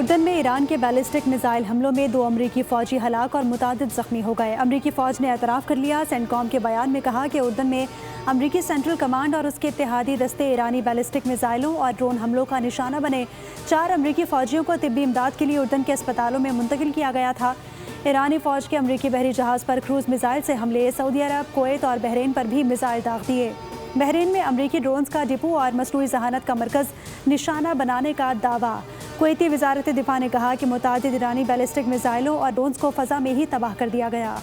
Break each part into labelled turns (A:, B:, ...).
A: उर्दन में ईरान के ballistic missile हमलों में 2 अमरीकी फ़ौजी हलाक और मुतादिद ज़ख्मी हो गए। अमरीकी फ़ौज ने एतराफ़ कर लिया। सेंटकॉम के बयान में कहा कि उर्दन में अमरीकी सेंट्रल कमांड और उसके इत्तेहादी दस्ते ईरानी बैलिस्टिक मिसाइलों और ड्रोन हमलों का निशाना बने। 4 अमरीकी फ़ौजियों को तिब्बी इमदाद के लिए उर्दन के अस्पतालों में मुंतकिल किया गया था। ईरानी फ़ौज के अमरीकी बहरी जहाज़ पर क्रूज़ मिसाइल से हमले, सऊदी अरब, कुवैत और बहरीन पर भी मिसाइल दाग दिए। बहरीन में अमरीकी ड्रोन्स का डिपो और मसनूई जहानत का मरकज़ निशाना बनाने का दावा। कुवैती वज़ारत दिफा ने कहा कि मुतादिद ईरानी बैलिस्टिक मिसाइलों और ड्रोन्स को फ़ज़ा में ही तबाह कर दिया गया।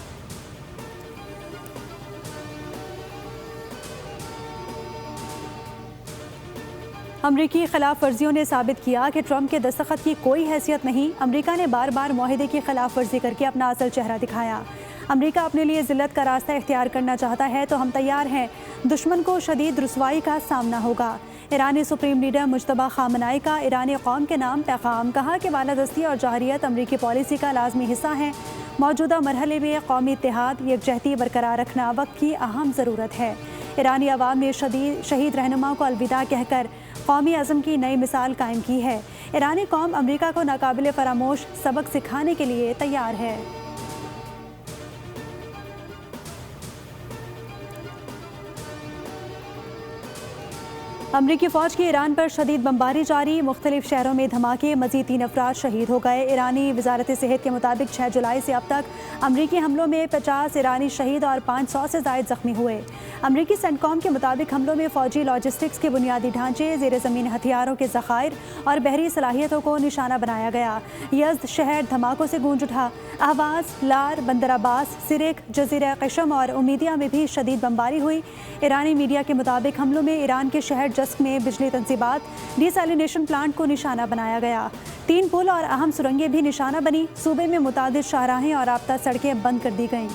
A: अमरीकी खिलाफ वर्जियों ने साबित किया कि ट्रंप के दस्तखत की कोई हैसियत नहीं। अमरीका ने बार बार मुआहिदे की खिलाफ वर्जी करके अपना असल चेहरा दिखाया। अमरीका अपने लिए जिल्लत का रास्ता इख्तियार करना चाहता है तो हम तैयार हैं। दुश्मन को शदीद रुसवाई का सामना होगा। ईरानी सुप्रीम लीडर मुज्तबा खामनाई का ईरानी कौम के नाम पैगाम। कहा कि बालादस्ती और जहरियत अमरीकी पॉलिसी का लाजमी हिस्सा है। मौजूदा मरहले में कौमी इत्तेहाद यकजहती बरकरार रखना वक्त की अहम ज़रूरत है। ईरानी अवाम ने शहीद रहनुमा को अलविदा कहकर कौमी अज़म की नई मिसाल कायम की है। ईरानी कौम अमरीका को नाकाबिले फरामोश सबक सिखाने के लिए तैयार है। अमरीकी फ़ौज की ईरान पर शदीद बमबारी जारी। मुख्तलिफ शहरों में धमाके, मज़ीद 3 अफराद शहीद हो गए। ईरानी वज़ारत सेहत के मुताबिक 6 जुलाई से अब तक अमरीकी हमलों में 50 ईरानी शहीद और 500 से ज़ायद ज़ख्मी हुए। अमरीकी सेंटकॉम के मुताबिक हमलों में फ़ौजी लॉजिस्टिक्स के बुनियादी ढांचे, ज़ेर ज़मीन हथियारों के ज़खायर और बहरी सलाहियतों को निशाना बनाया गया। यज़्द शहर धमाकों से गूंज उठा। अहवाज़, लार, बंदर अब्बास, सिरिक, जज़ीरा क़शम और उमीदिया में भी शदीद बमबारी हुई। ईरानी मीडिया के मुताबिक हमलों में ईरान के शहर जस्क में बिजली तंसीबात, डिसैलिनेशन प्लांट को निशाना बनाया गया। 3 पुल और अहम सुरंगें भी निशाना बनी। सूबे में मुतादिद शाहराहें और राब्ता सड़कें बंद कर दी गईं।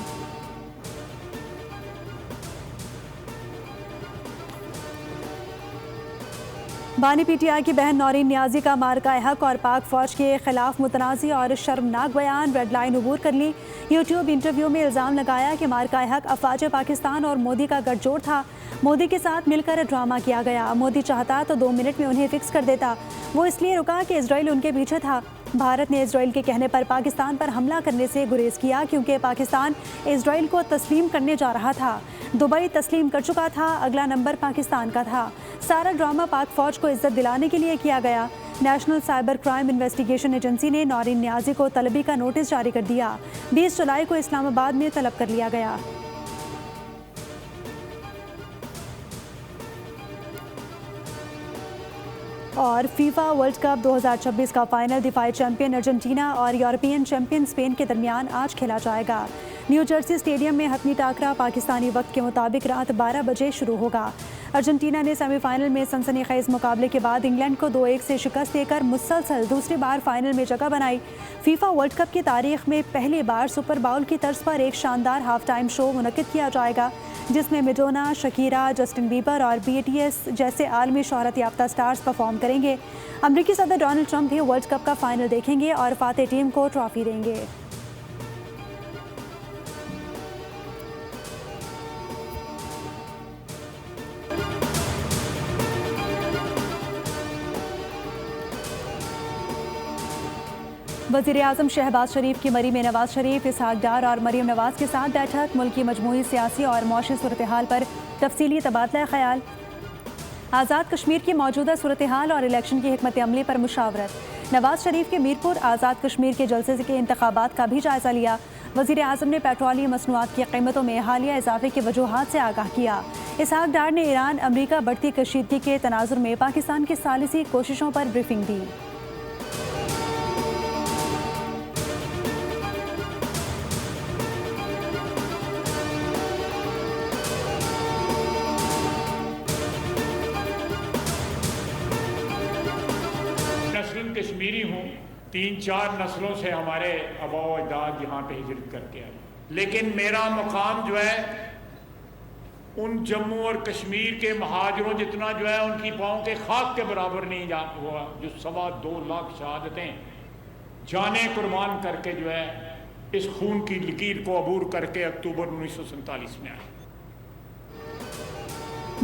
A: बानी पीटीआई की बहन नौरीन नियाजी का मार्का हक और पाक फौज के खिलाफ मुतनाज़ी और शर्मनाक बयान। रेड लाइन अबूर कर ली। यूट्यूब इंटरव्यू में इल्ज़ाम लगाया कि मार्का हक अफवाज पाकिस्तान और मोदी का गठजोड़ था। मोदी के साथ मिलकर ड्रामा किया गया। मोदी चाहता तो 2 मिनट में उन्हें फिक्स कर देता। वो इसलिए रुका कि इजराइल उनके पीछे था। भारत ने इजराइल के कहने पर पाकिस्तान पर हमला करने से गुरेज किया क्योंकि पाकिस्तान इजराइल को तस्लीम करने जा रहा था। दुबई तस्लीम कर चुका था। अगला नंबर पाकिस्तान का था। सारा ड्रामा पाक फौज को इज्जत दिलाने के लिए किया गया। National cyber crime investigation agency ने नौरीन नियाजी को तलबी का नोटिस जारी कर दिया। 20 जुलाई को इस्लामाबाद में तलब कर लिया गया। और फीफा वर्ल्ड कप 2026 का फाइनल दिफाई चैंपियन अर्जेंटीना और यूरोपियन चैंपियन स्पेन के दरमियान आज खेला जाएगा। न्यू जर्सी स्टेडियम में हतमी टाकरा पाकिस्तानी वक्त के मुताबिक रात 12 बजे शुरू होगा। अर्जेंटीना ने सेमीफाइनल में सनसनीखेज मुकाबले के बाद इंग्लैंड को 2-1 से शिकस्त देकर मुसलसल दूसरी बार फाइनल में जगह बनाई। फीफा वर्ल्ड कप की तारीख में पहली बार सुपर बाउल की तर्ज पर एक शानदार हाफ टाइम शो मुनक्किद किया जाएगा जिसमें मैडोना, शकीरा, जस्टिन बीबर और BTS जैसे आलमी शोहरत याफ्ता स्टार्स परफॉर्म करेंगे। अमरीकी सदर डोनाल्ड ट्रंप भी वर्ल्ड कप का फाइनल देखेंगे और फातेह टीम को ट्रॉफी देंगे। वज़ीर-ए-आज़म शहबाज शरीफ की मरी में नवाज शरीफ, इसहाक डार और मरीम नवाज के साथ बैठक। मुल्क की मजमूई सियासी और मौशी सूरत हाल पर तफसीली तबादला ख्याल। आज़ाद कश्मीर की मौजूदा सूरत हाल और इलेक्शन की हिकमत अमली पर मुशावरत। नवाज शरीफ के मीरपुर आज़ाद कश्मीर के जलसे के इंतखाबात का भी जायजा लिया। वज़ीर-ए-आज़म ने पेट्रोलियम मसनूआत की कीमतों में हालिया इजाफे की वजूहात से आगाह किया। इसहाक डार ने ईरान अमरीका बढ़ती कशीदगी के तनाजुर में पाकिस्तान की सालिसी कोशिशों पर ब्रीफिंग दी।
B: नस्लन कश्मीरी हूँ, 3-4 नस्लों से हमारे आबा अजदाद यहाँ पे हिजरत करके आए, लेकिन मेरा मुकाम जो है उन जम्मू और कश्मीर के महाजरों जितना जो है उनकी पाँव के खाक के बराबर नहीं जा हुआ जो 2.25 लाख शहादतें जाने कुर्बान करके जो है इस खून की लकीर को अबूर करके अक्टूबर 1947 में आए।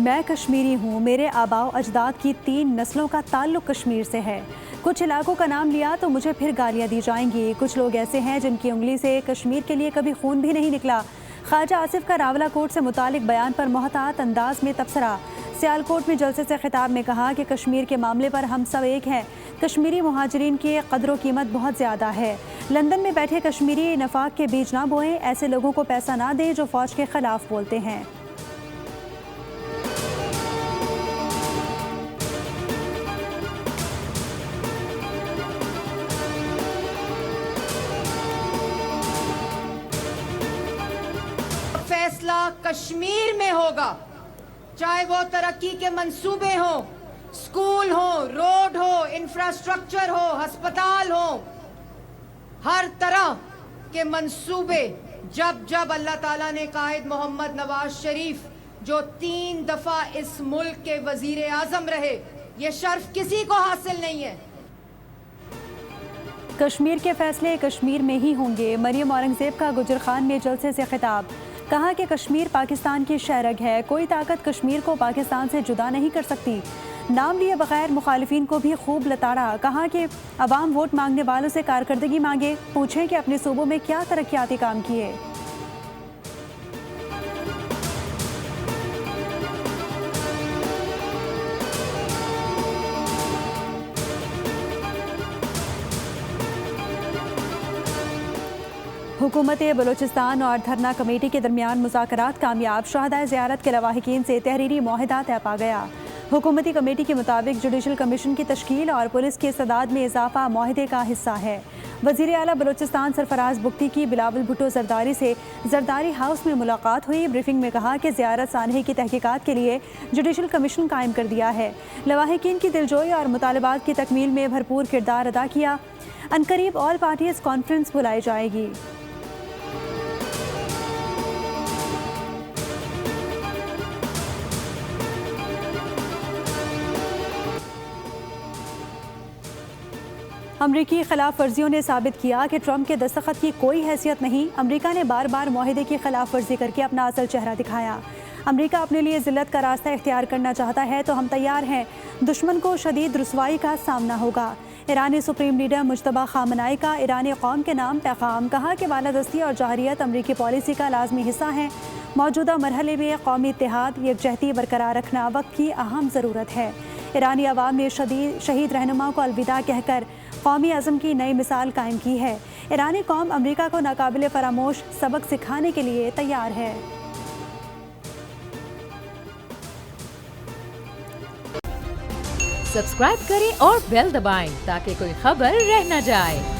A: मैं कश्मीरी हूँ, मेरे आबाओ अजदाद की 3 नस्लों का ताल्लुक कश्मीर से है। कुछ इलाकों का नाम लिया तो मुझे फिर गालियां दी जाएंगी। कुछ लोग ऐसे हैं जिनकी उंगली से कश्मीर के लिए कभी खून भी नहीं निकला। ख्वाजा आसिफ का रावलाकोट से मुतालिक बयान पर मोहतात अंदाज में तबसरा। सियालकोट में जलसे से खिताब में कहा कि कश्मीर के मामले पर हम सब एक हैं। कश्मीरी मुहाजिरीन की कदर कीमत बहुत ज़्यादा है। लंदन में बैठे कश्मीरी नफाक के बीज ना बोएं। ऐसे लोगों को पैसा ना दें जो फ़ौज के खिलाफ बोलते हैं।
C: फैसला कश्मीर में होगा, चाहे वो तरक्की के मंसूबे हो, स्कूल हो, रोड हो, इंफ्रास्ट्रक्चर हो, अस्पताल हो, हर तरह के मंसूबे जब जब अल्लाह ताला ने कायद मोहम्मद नवाज शरीफ जो 3 दफा इस मुल्क के वजीर आजम रहे, ये शर्फ किसी को हासिल नहीं है।
A: कश्मीर के फैसले कश्मीर में ही होंगे। मरियम औरंगजेब का गुजर खान में जलसे से खिताब। कहा कि कश्मीर पाकिस्तान की शहरग है। कोई ताकत कश्मीर को पाकिस्तान से जुदा नहीं कर सकती। नाम लिए बगैर मुखालिफिन को भी खूब लताड़ा। कहा कि अवाम वोट मांगने वालों से कारकर्दगी मांगे, पूछें कि अपने सूबों में क्या तरक्याती काम किए। हुकूमत बलूचिस्तान और धरना कमेटी के दरमियान मुज़ाकरात कामयाब। शहदाए ज़ियारत के लवाहिकीन से तहरीरी मुआहिदा तय पा गया। हुकूमती कमेटी के मुताबिक जुडिशल कमीशन की तश्कील और पुलिस की इस्तादाद में इजाफा मुआहिदे का हिस्सा है। वज़ीर आला बलूचिस्तान सरफराज बुख्ती की बिलावल भुट्टो जरदारी से जरदारी हाउस में मुलाकात हुई। ब्रीफिंग में कहा कि ज़ियारत सानहे की तहकीकात के लिए जुडिशल कमीशन कायम कर दिया है। लवाहिकीन की दिलजोई और मुतालबात की तकमील में भरपूर किरदार अदा किया। अनकरीब ऑल पार्टीज कॉन्फ्रेंस बुलाई जाएगी। अमरीकी खिलाफ वर्जियों ने साबित किया कि ट्रंप के दस्तखत की कोई हैसियत नहीं। अमरीका ने बार बार मुआहिदे की खिलाफ वर्जी करके अपना असल चेहरा दिखाया। अमरीका अपने लिए जिल्लत का रास्ता इख्तियार करना चाहता है तो हम तैयार हैं। दुश्मन को शदीद रुसवाई का सामना होगा। ईरानी सुप्रीम लीडर मुज्तबा खामनाई का ईरानी कौम के नाम पैगाम। कहा कि बालादस्ती और जहरियत अमरीकी पॉलिसी का लाजमी हिस्सा है। मौजूदा मरहले में कौमी इत्तेहाद यकजहती बरकरार रखना वक्त की अहम ज़रूरत है। ईरानी अवाम ने शहीद रहनुमा को अलविदा कहकर कौमी अज़म की नई मिसाल कायम की है। ईरानी कौम अमरीका को नाकाबिले फरामोश सबक सिखाने के लिए तैयार है।
D: सब्सक्राइब करें और बेल दबाएं ताकि कोई खबर रह न जाए।